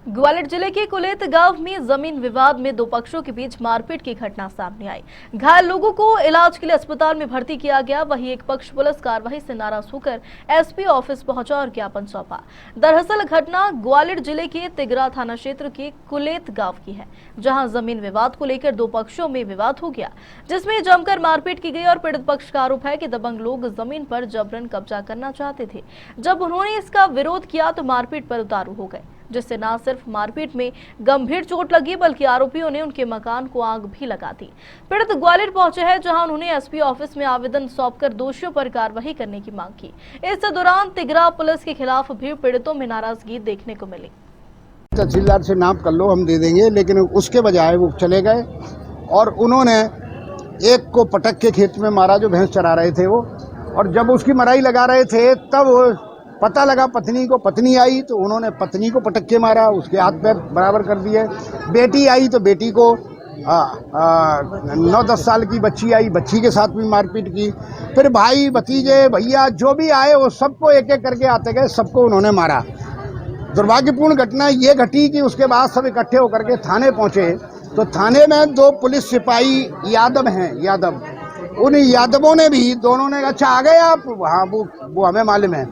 ग्वालियर जिले के कुलेत गांव में जमीन विवाद में दो पक्षों के बीच मारपीट की घटना सामने आई। घायल लोगों को इलाज के लिए अस्पताल में भर्ती किया गया। वहीं एक पक्ष पुलिस कार्रवाई से नाराज होकर एसपी ऑफिस पहुंचा और ज्ञापन सौंपा। दरअसल घटना ग्वालियर जिले के तिगरा थाना क्षेत्र के कुलेत गांव की है, जहां जमीन विवाद को लेकर दो पक्षों में विवाद हो गया, जिसमें जमकर मारपीट की गई और पीड़ित पक्ष का आरोप है कि दबंग लोग जमीन पर जबरन कब्जा करना चाहते थे। जब उन्होंने इसका विरोध किया तो मारपीट पर उतारू हो गए, जिससे न सिर्फ मारपीट में गंभीर चोट लगी बल्कि आरोपियों ने उनके मकान को आग भी लगा दी। पीड़ित ग्वालियर पहुंचे हैं, जहां उन्होंने एसपी ऑफिस में आवेदन सौंपकर दोषियों पर कार्रवाई करने की मांग की। इस दौरान तिगरा पुलिस के खिलाफ भी पीड़ितों में नाराजगी देखने को मिली। तहसीलदार से नाप कर लो, हम दे देंगे, लेकिन उसके बजाय वो चले गए और उन्होंने एक को पटक के खेत में मारा जो भैंस चरा रहे थे वो। और जब उसकी मराई लगा रहे थे तब पता लगा पत्नी आई तो उन्होंने पत्नी को पटक के मारा, उसके हाथ पैर बराबर कर दिए। बेटी आई तो बेटी को 9-10 साल की बच्ची आई, बच्ची के साथ भी मारपीट की। फिर भाई भतीजे भैया जो भी आए वो सबको एक एक करके आते गए, सबको उन्होंने मारा। दुर्भाग्यपूर्ण घटना ये घटी कि उसके बाद सब इकट्ठे होकर के थाने पहुंचे तो थाने में दो पुलिस सिपाही यादव हैं, उन यादवों ने भी दोनों ने अच्छा आ गए आप, हाँ वो हमें मालूम है।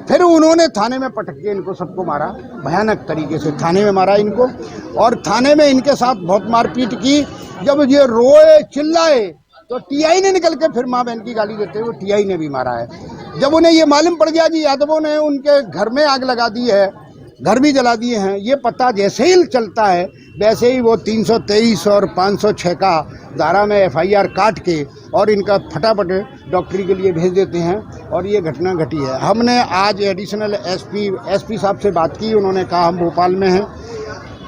फिर उन्होंने थाने में पटक के इनको सबको मारा, भयानक तरीके से थाने में मारा इनको, और थाने में इनके साथ बहुत मारपीट की। जब ये रोए चिल्लाए तो टीआई ने निकल के फिर माँ बहन की गाली देते हुए टीआई ने भी मारा है। जब उन्हें ये मालूम पड़ गया कि यादवों ने उनके घर में आग लगा दी है, घर भी जला दिए हैं, ये पता जैसे ही चलता है वैसे ही वो 323 और 506 का धारा में एफआईआर काट के और इनका फटाफट डॉक्टरी के लिए भेज देते हैं और ये घटना घटी है। हमने आज एडिशनल एसपी साहब से बात की, उन्होंने कहा हम भोपाल में हैं,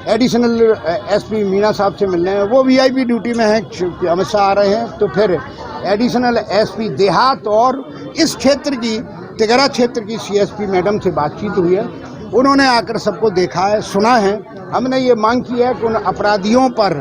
एडिशनल एसपी मीना साहब से मिलने हैं, वो वीआईपी ड्यूटी में हैं, अमित शाह आ रहे हैं। तो फिर एडिशनल एसपी देहात और इस क्षेत्र की तिगरा क्षेत्र की सीएसपी मैडम से बातचीत हुई है, उन्होंने आकर सबको देखा है, सुना है। हमने ये मांग की है कि उन अपराधियों पर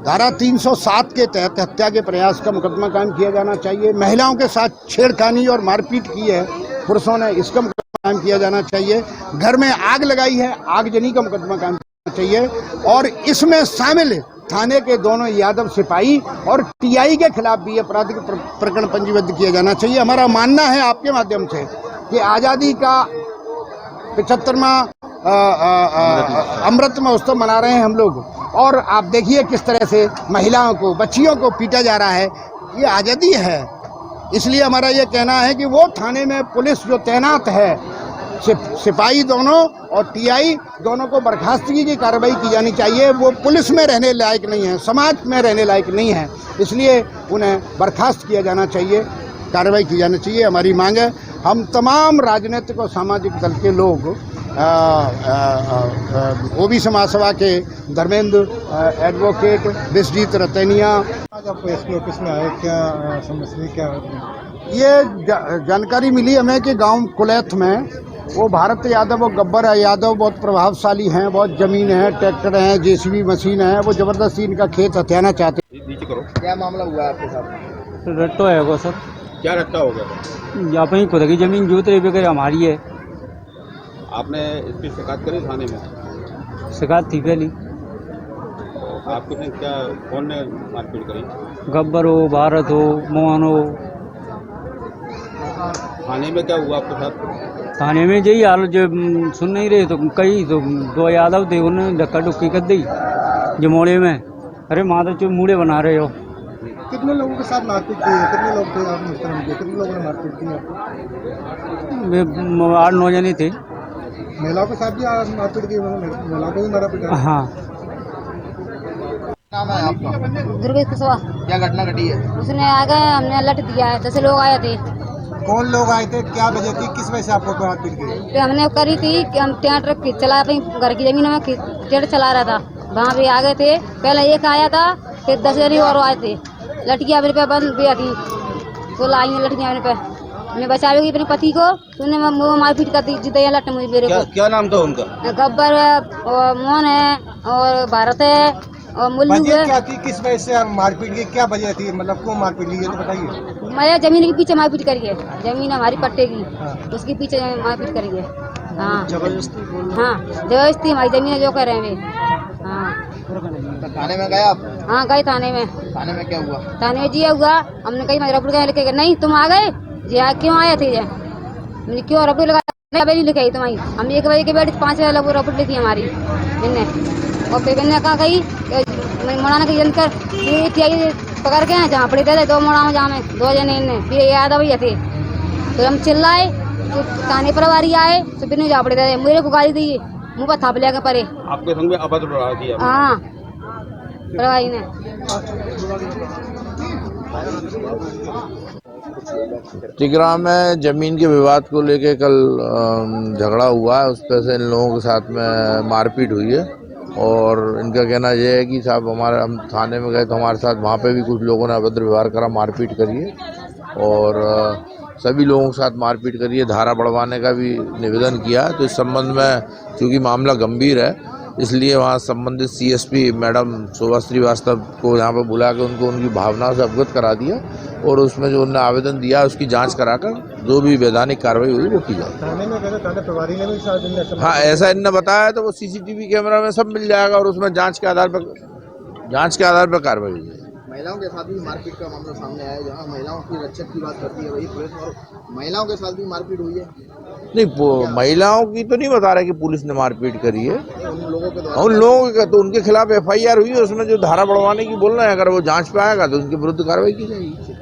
धारा 307 के तहत हत्या के प्रयास का मुकदमा कायम किया जाना चाहिए। महिलाओं के साथ छेड़खानी और मारपीट की है पुरुषों ने, इसका मुकदमा कायम किया जाना चाहिए। घर में आग लगाई है, आगजनी का मुकदमा कायम करना चाहिए। और इसमें शामिल थाने के दोनों यादव सिपाही और टीआई के खिलाफ भी आपराधिक प्रकरण पंजीबद्ध किया जाना चाहिए। हमारा मानना है आपके माध्यम से कि आज़ादी का 75वां अमृत महोत्सव मना रहे हैं हम लोग, और आप देखिए किस तरह से महिलाओं को, बच्चियों को पीटा जा रहा है। ये आज़ादी है, इसलिए हमारा ये कहना है कि वो थाने में पुलिस जो तैनात है, सिपाही दोनों और टीआई दोनों को बर्खास्तगी की कार्रवाई की जानी चाहिए। वो पुलिस में रहने लायक नहीं है, समाज में रहने लायक नहीं है, इसलिए उन्हें बर्खास्त किया जाना चाहिए, कार्रवाई की जानी चाहिए। हमारी मांग है। हम तमाम राजनीतिक और सामाजिक दल के लोग, ओबी समाज सभा के धर्मेंद्र, एडवोकेट विश्वजीत रतनिया, आज आपको एसपी ऑफिस में आए, क्या समस्या क्या? ये जानकारी मिली हमें कि गांव कुलैत में वो भारत यादव और गब्बर यादव बहुत प्रभावशाली हैं, बहुत ज़मीन है, ट्रैक्टर हैं, जेसीबी मशीन है, वो ज़बरदस्ती इनका खेत हथियाना चाहते हैं। क्या मामला हुआ आपके साथ? रट्टो है वो सर। क्या रट्टा हो गया? अपनी खुद की जमीन जोत रही बगैर हमारी है। आपने इसकी शिकायत करी थाने में? शिकायत थी पहली। आपके साथ क्या, कौन ने मारपीट करी? गब्बर हो, भारत हो, मोहन हो। थाने में क्या हुआ आपके साथ? थाने में यही हाल, जो सुन नहीं रहे तो कई तो दो यादव थे, उन्होंने धक्का डुक्की कर दी जमोड़े में। अरे माता चो मूड़े बना रहे हो। कितने लोगों के साथ मारपीट की है? कितने लोग थे आपने मुहतरम के? कितने लोगों ने मारपीट की आपको? 8-9 जने थे। महिलाओं के साथ भी मारपीट की? महिलाओं को भी मारा पीटा? हाँ। नाम है आपका? दुर्गा कुशवाहा। क्या घटना घटी है? उसने आ गए, हमने लट दिया है, 10 लोग आए थे। कौन लोग आए थे, क्या वजह थी, किस वजह से आपको मारपीट की? तो हमने करी थी कि हम ट्रैक्टर चला, अपनी घर की जमीन में ट्रैक्टर चला रहा था, वहाँ भी आ गए थे। पहले एक आया था, फिर 10 जने और आए थे। लटकियाँ मेरे पे बंद भी थी, तो लाई लटकियाँ मेरे पे, मैं बचावेगी अपने पति को, तो उन्हें वो मारपीट कर दी, जिद्दा लट मुझे मेरे को। क्या नाम था उनका? गब्बर है और मोहन है और भारत है और मुल्लू है। क्या थी, किस वजह से मारपीट की, क्या वजह थी, मतलब क्यों मारपीट ली, ये तो बताइए। मेरे जमीन के पीछे मारपीट करी है, जमीन हमारी पट्टे की, हाँ। उसके पीछे मारपीट करी है। हाँ जबरदस्ती हमारी जमीन जो कर रहे हैं वे। हाँ थाने में गए आप? हाँ गए थाने में। थाने में क्या हुआ? थाने में जी हुआ, हमने कही रबड़ गए लिखे नहीं तुम आ गए जी क्यों आए थे? मैंने क्यों रबड़ लगा नहीं लिखाई तुम्हारी, हम 1 बजे के बैठे 5 बजे रबड़ लिखी हमारी इनने। और फिर मैंने कहा कही मुड़ाना की जनकर पकड़ के जहाँ पड़ी थे 2 मुड़ा में जहाँ में 2 जने इनने फिर याद भैया थे तो हम चिल्लाए तो थाने प्रभारी आए तो फिर जहाँ पड़े थे मेरे को गाली दी मुँह पर थाप लिया परे। आपके संग में अभद्र व्यवहार किया? हाँ प्रभारी ने। टिकरा में जमीन के विवाद को लेके कल झगड़ा हुआ है, उस पर से इन लोगों के साथ में मारपीट हुई है और इनका कहना यह है कि साहब हम थाने में गए तो हमारे साथ वहाँ पे भी कुछ लोगों ने अभद्र व्यवहार करा, मारपीट करी है और सभी लोगों के साथ मारपीट करी है, धारा बढ़वाने का भी निवेदन किया। तो इस संबंध में चूँकि मामला गंभीर है इसलिए वहाँ संबंधित सीएसपी मैडम शोभा श्रीवास्तव को यहाँ पर बुला के उनको उनकी भावनाओं से अवगत करा दिया और उसमें जो उन्होंने आवेदन दिया उसकी जांच कराकर जो भी वैधानिक कार्रवाई हुई वो की जाए। थाने में गए, थाने प्रभारी ने भी साथ हाँ ऐसा इन्होंने बताया तो वो सीसीटीवी कैमरा में सब मिल जाएगा और उसमें जांच के आधार पर कार्रवाई हुई। महिलाओं के साथ भी मारपीट का मामला सामने आया, जहाँ महिलाओं की रक्षक की बात करती है वही पुलिस, और महिलाओं के साथ भी मारपीट हुई है। नहीं महिलाओं की तो नहीं बता रहे कि पुलिस ने मारपीट करी है, उन लोगों के द्वारा उन लोगों के तो उनके खिलाफ FIR हुई है, उसमें जो धारा बढ़वाने की बोल रहे हैं अगर वो जांच पे आएगा तो उनके विरुद्ध कार्रवाई की जाएगी।